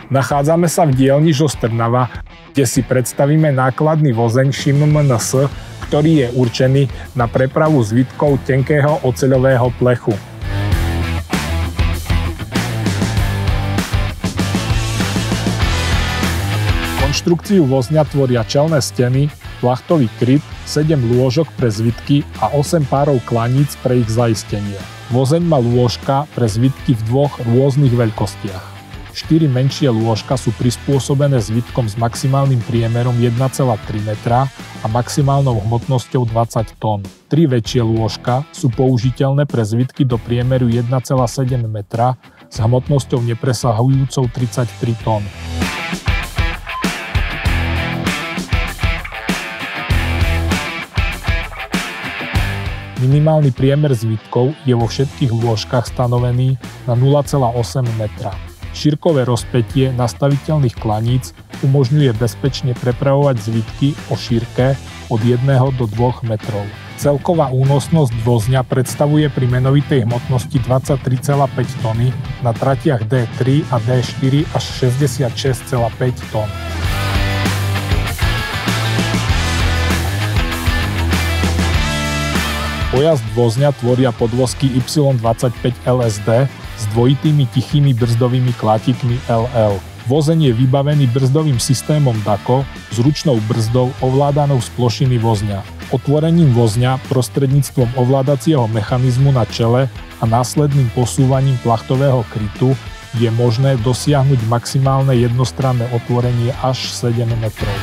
Nachádzame sa v dielni ŽOS Trnava, kde si predstavíme nákladný vozeň ŠIMMNS, ktorý je určený na prepravu zvytkov tenkého oceľového plechu. Konštrukciu vozňa tvoria čelné steny, plachtový kryt, 7 lôžok pre zvitky a 8 párov klaníc pre ich zaistenie. Vozeň má lôžka pre zvitky v dvoch rôznych veľkostiach. 4 menšie lôžka sú prispôsobené zvitkom s maximálnym priemerom 1,3 metra a maximálnou hmotnosťou 20 tón. 3 väčšie lôžka sú použiteľné pre zvitky do priemeru 1,7 metra s hmotnosťou nepresahujúcou 33 tón. Minimálny priemer zvitkov je vo všetkých lôžkach stanovený na 0,8 metra. Šírkové rozpätie nastaviteľných klaníc umožňuje bezpečne prepravovať zvitky o šírke od 1 do 2 metrov. Celková únosnosť vozňa predstavuje pri menovitej hmotnosti 23,5 tony, na tratiach D3 a D4 až 66,5 tón. Pojazd vozňa tvoria podvozky Y25 LSD s dvojitými tichými brzdovými klátikmi LL. Vozeň je vybavený brzdovým systémom DACO s ručnou brzdou ovládanou z plošiny vozňa. Otvorením vozňa prostredníctvom ovládacieho mechanizmu na čele a následným posúvaním plachtového krytu je možné dosiahnuť maximálne jednostranné otvorenie až 7 metrov.